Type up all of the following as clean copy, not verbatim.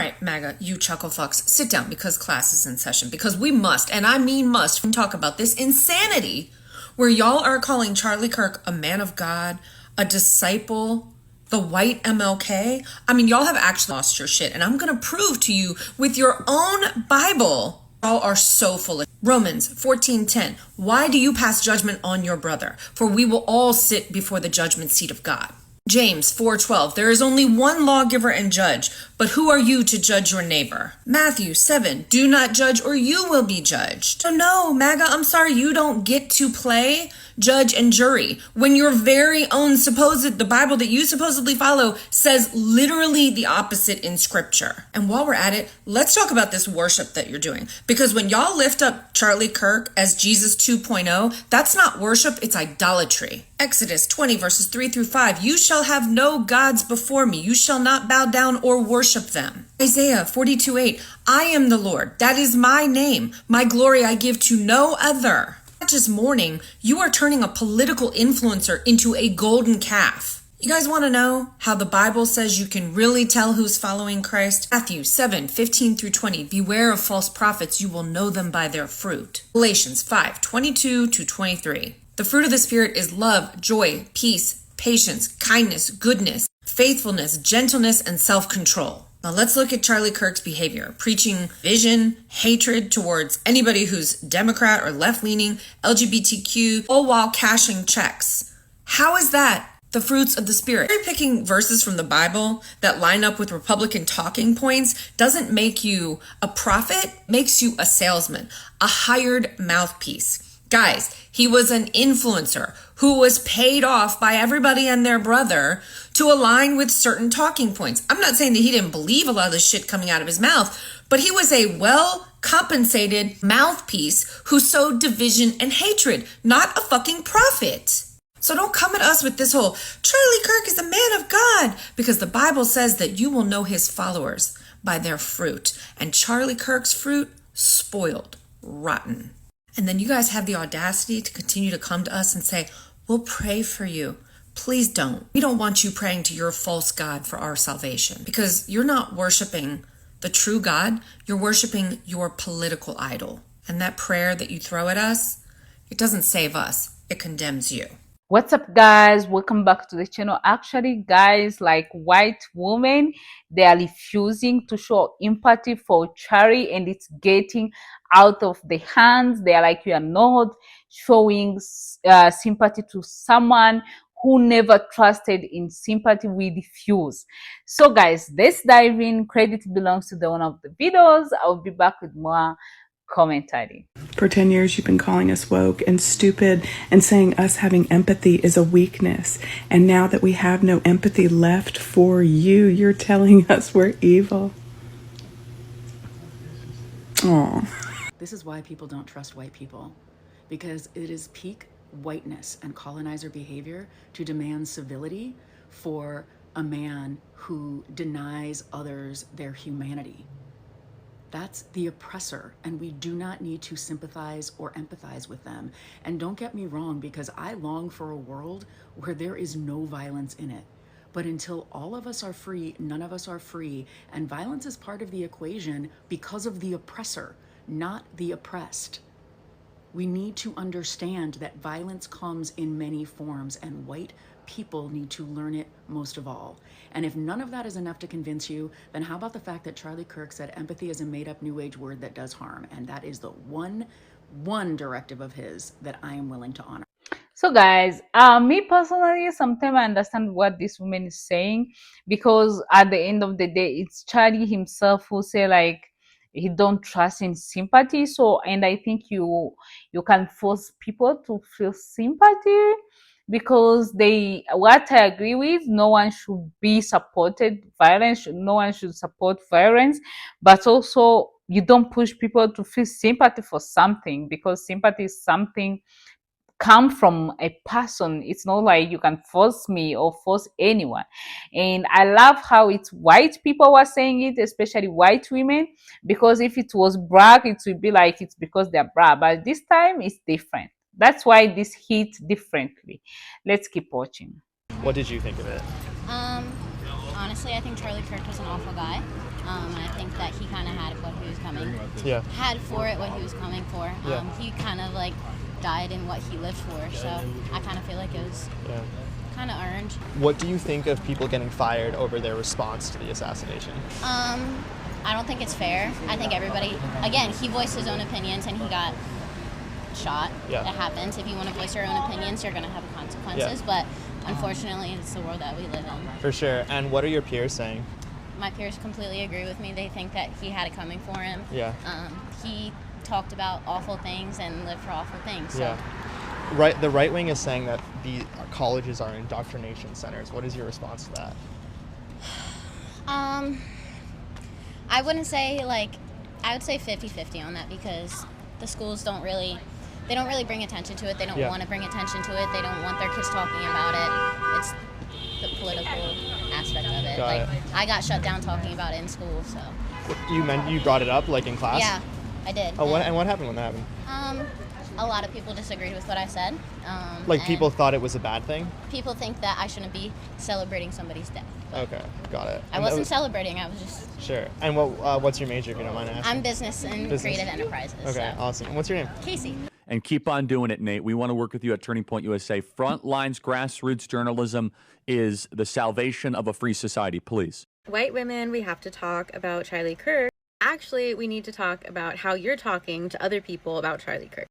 right, MAGA, you chuckle fucks, sit down because class is in session. Because we must, and I mean must, talk about this insanity where y'all are calling Charlie Kirk a man of God, a disciple, the white MLK. I mean, y'all have actually lost your shit. And I'm going to prove to you with your own Bible. Y'all are so full of Romans 14:10. Why do you pass judgment on your brother? For we will all sit before the judgment seat of God. James 4:12. There is only one lawgiver and judge, but who are you to judge your neighbor? Matthew 7. Do not judge or you will be judged. So no, MAGA, I'm sorry, you don't get to play judge and jury when your very own the Bible that you supposedly follow says literally the opposite in scripture. And while we're at it, let's talk about this worship that you're doing. Because when y'all lift up Charlie Kirk as Jesus 2.0, that's not worship, it's idolatry. Exodus 20 verses 3 through 5. You shall have no gods before me. You shall not bow down or worship them. Isaiah 42:8. I am the Lord. That is my name. My glory I give to no other. Not just mourning, you are turning a political influencer into a golden calf. You guys want to know how the Bible says you can really tell who's following Christ? Matthew 7:15 through 20. Beware of false prophets. You will know them by their fruit. Galatians 5:22 to 23. The fruit of the Spirit is love, joy, peace, patience, kindness, goodness, faithfulness, gentleness, and self-control. Now let's look at Charlie Kirk's behavior, preaching division, hatred towards anybody who's Democrat or left-leaning, LGBTQ, all while cashing checks. How is that the fruits of the Spirit? Picking verses from the Bible that line up with Republican talking points doesn't make you a prophet, makes you a salesman, a hired mouthpiece. Guys, he was an influencer who was paid off by everybody and their brother to align with certain talking points. I'm not saying that he didn't believe a lot of the shit coming out of his mouth, but he was a well-compensated mouthpiece who sowed division and hatred, not a fucking prophet. So don't come at us with this whole, Charlie Kirk is a man of God, because the Bible says that you will know his followers by their fruit. And Charlie Kirk's fruit, spoiled, rotten. And then you guys have the audacity to continue to come to us and say, we'll pray for you. Please don't. We don't want you praying to your false God for our salvation, because you're not worshiping the true God. You're worshiping your political idol. And that prayer that you throw at us, it doesn't save us. It condemns you. What's up, guys? Welcome back to the channel. Actually, guys, like white women, they are refusing to show empathy for Charlie, and it's getting out of the hands. They are like, you are not showing sympathy to someone who never trusted in sympathy. We refuse. So guys, let's dive in. Credit belongs to the one of the videos. I'll be back with more commentary. For 10 years, you've been calling us woke and stupid and saying us having empathy is a weakness. And now that we have no empathy left for you, you're telling us we're evil. Aww. This is why people don't trust white people, because it is peak whiteness and colonizer behavior to demand civility for a man who denies others their humanity. That's the oppressor, and we do not need to sympathize or empathize with them. And don't get me wrong, because I long for a world where there is no violence in it. But until all of us are free, none of us are free. And violence is part of the equation because of the oppressor, not the oppressed. We need to understand that violence comes in many forms, and white people need to learn it most of all. And if none of that is enough to convince you, then how about the fact that Charlie Kirk said empathy is a made-up new age word that does harm, and that is the one directive of his that I am willing to honor. So guys, me personally, sometimes I understand what this woman is saying, because at the end of the day, it's Charlie himself who say like he don't trust in sympathy. So, and I think you can force people to feel sympathy, because what I agree with, no one should be supported violence, no one should support violence, but also you don't push people to feel sympathy for something, because sympathy is something come from a person. It's not like you can force me or force anyone. And I love how it's white people were saying it, especially white women, because if it was black, it would be like it's because they're black, but this time it's different. That's why this hit differently. Let's keep watching. What did you think of it? Honestly, I think Charlie Kirk was an awful guy. I think that he kind of had what he was coming. Yeah. Had for it what he was coming for. Yeah. He kind of like died in what he lived for. So I kind of feel like it was kind of earned. What do you think of people getting fired over their response to the assassination? I don't think it's fair. I think everybody, again, he voiced his own opinions and he got shot. Yeah. That happens. If you want to voice your own opinions, you're going to have consequences. Yeah. But unfortunately, it's the world that we live in. For sure. And what are your peers saying? My peers completely agree with me. They think that he had it coming for him. Yeah. He talked about awful things and lived for awful things. So. Yeah. Right. The right wing is saying that the colleges are indoctrination centers. What is your response to that? I wouldn't say like, I would say 50-50 on that because the schools don't really bring attention to it. They don't want to bring attention to it. They don't want their kids talking about it. It's the political aspect of it. Got it. I got shut down talking about it in school, so. You brought it up like in class? Yeah, I did. Oh, what happened when that happened? A lot of people disagreed with what I said. Like people thought it was a bad thing? People think that I shouldn't be celebrating somebody's death. Okay, got it. I wasn't celebrating, I was just... Sure. And what's your major, if you don't mind asking? I'm business and creative enterprises. Okay, so. awesome. And what's your name? Casey. And keep on doing it, Nate. We want to work with you at Turning Point USA. Frontlines grassroots journalism is the salvation of a free society. Please. White women, we have to talk about Charlie Kirk. Actually, we need to talk about how you're talking to other people about Charlie Kirk.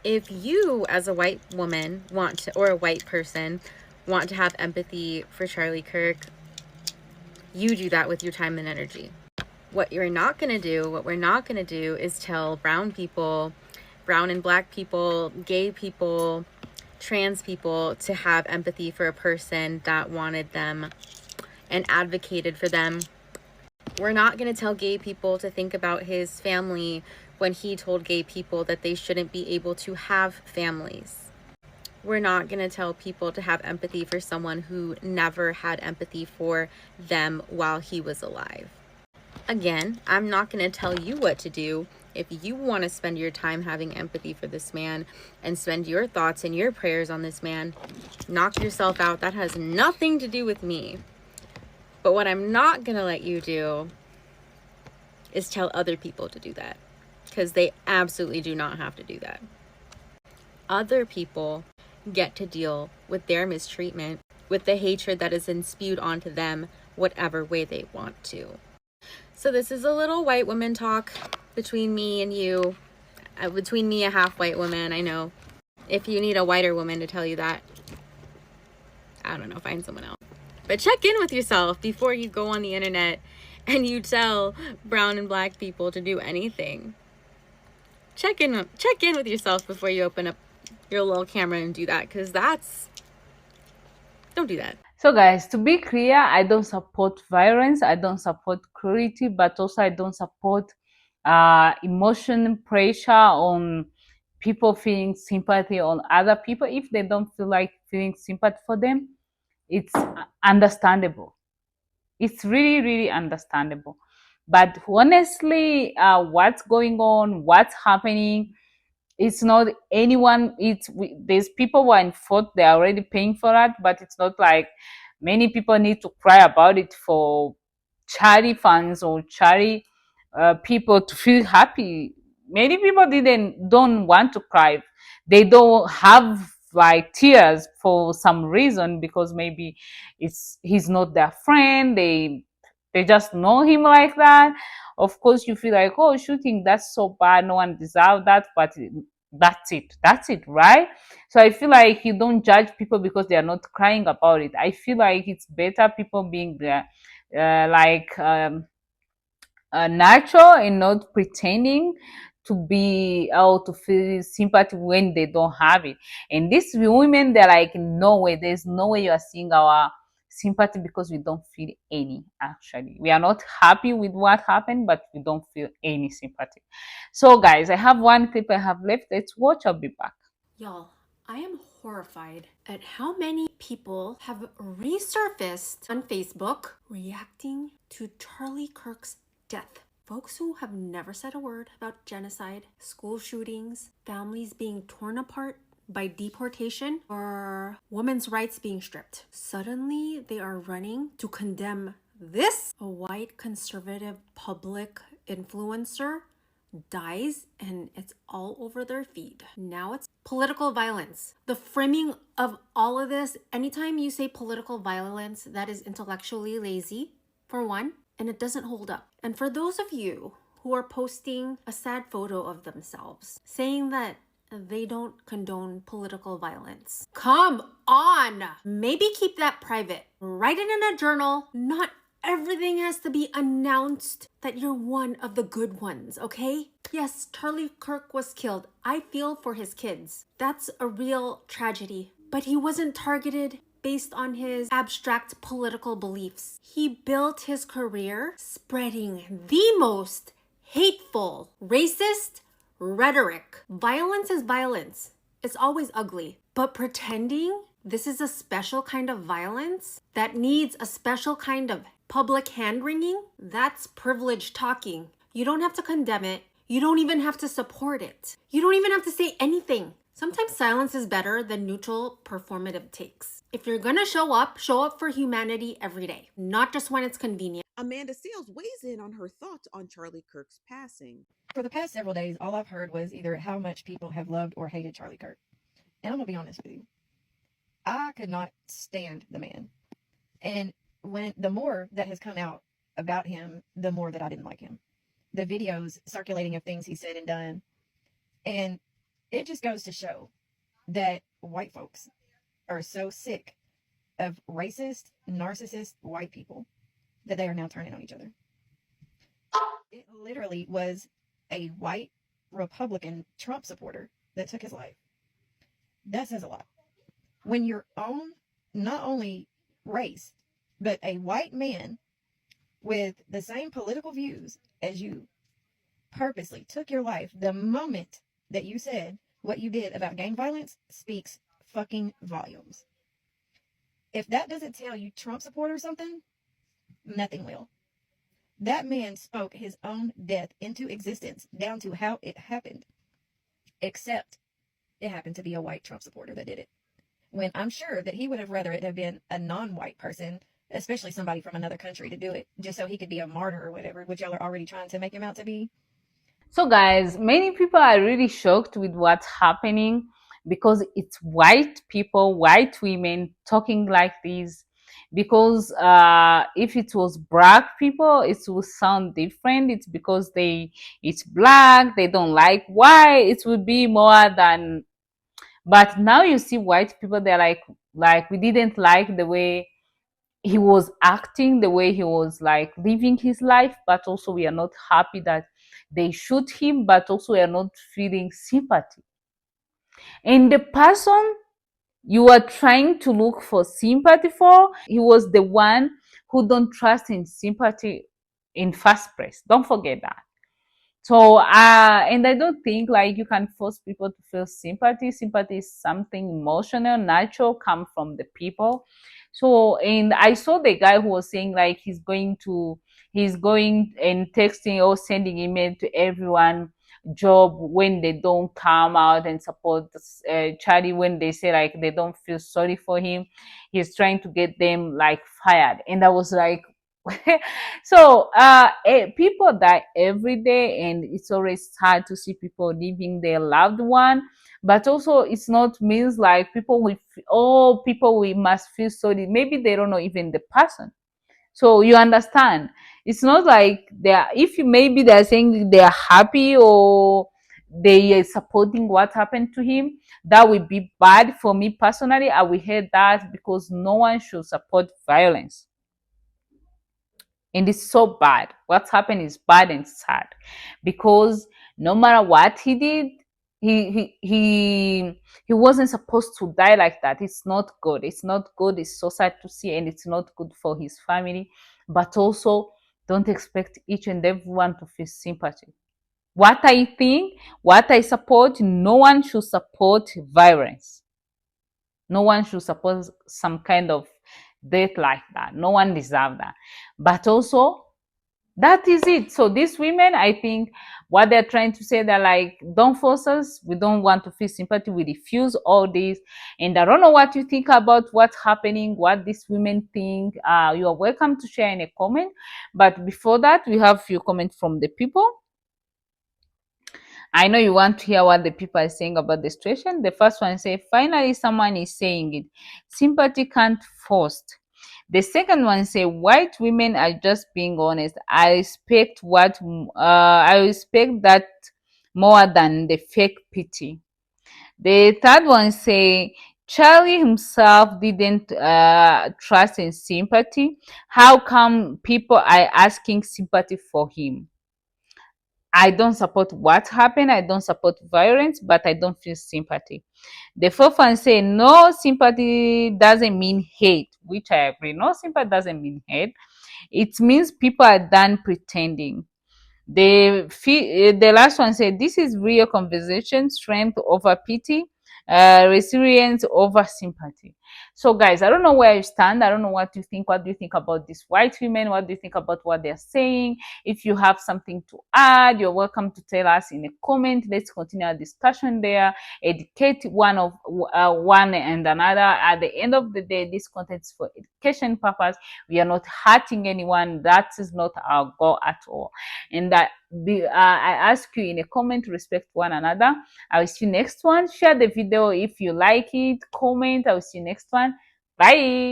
If you, as a white woman, or a white person, want to have empathy for Charlie Kirk, you do that with your time and energy. What we're not going to do is tell brown people, brown and black people, gay people, trans people to have empathy for a person that wanted them and advocated for them. We're not going to tell gay people to think about his family when he told gay people that they shouldn't be able to have families. We're not going to tell people to have empathy for someone who never had empathy for them while he was alive. Again, I'm not going to tell you what to do. If you want to spend your time having empathy for this man and spend your thoughts and your prayers on this man, knock yourself out. That has nothing to do with me. But what I'm not going to let you do is tell other people to do that, because they absolutely do not have to do that. Other people get to deal with their mistreatment, with the hatred that is then spewed onto them, whatever way they want to. So this is a little white woman talk between me and you, between me, a half white woman. I know if you need a whiter woman to tell you that, I don't know, find someone else. But check in with yourself before you go on the internet and you tell brown and black people to do anything. Check in with yourself before you open up your little camera and do that, because don't do that. So guys, to be clear, I don't support violence, I don't support cruelty, but also I don't support emotion pressure on people feeling sympathy on other people. If they don't feel like feeling sympathy for them, it's understandable. It's really, really understandable. But honestly, what's going on, what's happening, it's not anyone, there's people who are in fault, they're already paying for that, but it's not like many people need to cry about it for charity funds or charity people to feel happy. Many people don't want to cry. They don't have like tears for some reason, because maybe he's not their friend. They just know him like that. Of course, you feel like, oh, shooting, that's so bad, no one deserves that, but that's it, right? So I feel like you don't judge people because they are not crying about it. I feel like it's better people being there, natural and not pretending to be or to feel sympathy when they don't have it. And these women, they're like, no way, there's no way you are seeing our sympathy, because we don't feel any. Actually, we are not happy with what happened, but we don't feel any sympathy. So guys, I have one clip I have left. Let's watch. I'll be back. Y'all, I am horrified at how many people have resurfaced on Facebook reacting to Charlie Kirk's death. Folks who have never said a word about genocide, school shootings, families being torn apart by deportation, or women's rights being stripped. Suddenly, they are running to condemn this, a white conservative public influencer, dies and it's all over their feed. Now it's political violence. The framing of all of this, anytime you say political violence, that is intellectually lazy, for one, and it doesn't hold up. And for those of you who are posting a sad photo of themselves, saying that they don't condone political violence, come on! Maybe keep that private. Write it in a journal. Not everything has to be announced that you're one of the good ones, okay? Yes, Charlie Kirk was killed. I feel for his kids. That's a real tragedy. But he wasn't targeted based on his abstract political beliefs. He built his career spreading the most hateful, racist rhetoric. Violence is violence. It's always ugly. But pretending this is a special kind of violence that needs a special kind of public hand-wringing, that's privilege talking. You don't have to condemn it. You don't even have to support it. You don't even have to say anything. Sometimes silence is better than neutral performative takes. If you're gonna show up for humanity every day, not just when it's convenient. Amanda Seales weighs in on her thoughts on Charlie Kirk's passing. For the past several days, all I've heard was either how much people have loved or hated Charlie Kirk. And I'm gonna be honest with you, I could not stand the man. And when the more that has come out about him, the more that I didn't like him. The videos circulating of things he said and done. And it just goes to show that white folks are so sick of racist, narcissist white people that they are now turning on each other. It literally was a white Republican Trump supporter that took his life. That says a lot. When your own, not only race, but a white man with the same political views as you purposely took your life the moment that you said what you did about gang violence speaks fucking volumes. If that doesn't tell you Trump supporter something, nothing will. That man spoke his own death into existence down to how it happened, except it happened to be a white Trump supporter that did it. When I'm sure that he would have rather it have been a non-white person, especially somebody from another country, to do it just so he could be a martyr or whatever, which y'all are already trying to make him out to be. So guys, many people are really shocked with what's happening because it's white people, white women talking like this. Because if it was black people, it would sound different. It's because it's black, they don't like white. It would be more than. But now you see white people, they're like we didn't like the way he was acting, the way he was like living his life, but also we are not happy that they shoot him, but also we are not feeling sympathy. And the person you are trying to look for sympathy for, he was the one who don't trust in sympathy in first place. Don't forget that. So and I don't think like you can force people to feel sympathy. Sympathy is something emotional, natural, come from the people. So, and I saw the guy who was saying like he's going and texting or sending email to everyone job when they don't come out and support Charlie, when they say like they don't feel sorry for him. He's trying to get them like fired. And I was like, so people die every day, and it's always hard to see people leaving their loved one. But also it's not means like people we must feel sorry. Maybe they don't know even the person. So you understand, it's not like maybe they're saying they're happy or they are supporting what happened to him. That would be bad. For me personally, I will hate that, because no one should support violence. And it's so bad. What's happened is bad and sad, because no matter what he did, he wasn't supposed to die like that. It's not good. It's not good. It's so sad to see, and it's not good for his family. But also, don't expect each and everyone to feel sympathy. What I think, what I support, no one should support violence. No one should support some kind of death like that. No one deserves that. But also, That is it. So these women, I think what they're trying to say, they're like, don't force us. We don't want to feel sympathy. We refuse all this. And I don't know what you think about what's happening, what these women think. You are welcome to share in a comment. But before that, we have a few comments from the people. I know you want to hear what the people are saying about the situation. The first one say, finally, someone is saying it. Sympathy can't forced. The second one say, white women are just being honest. I respect that more than the fake pity. The third one say, Charlie himself didn't trust in sympathy. How come people are asking sympathy for him? I don't support what happened. I don't support violence, but I don't feel sympathy. The fourth one say, no, sympathy doesn't mean hate, which I agree. No, sympathy doesn't mean hate. It means people are done pretending. The last one said, this is real conversation, strength over pity, resilience over sympathy. So guys, I don't know where you stand. I don't know what you think. What do you think about these white women? What do you think about what they're saying? If you have something to add, you're welcome to tell us in a comment. Let's continue our discussion there. Educate one and another. At the end of the day, this content is for education purpose. We are not hurting anyone. That is not our goal at all. And that I ask you in a comment to respect one another. I will see you next one. Share the video if you like it. Comment. I will see you next one. Bye.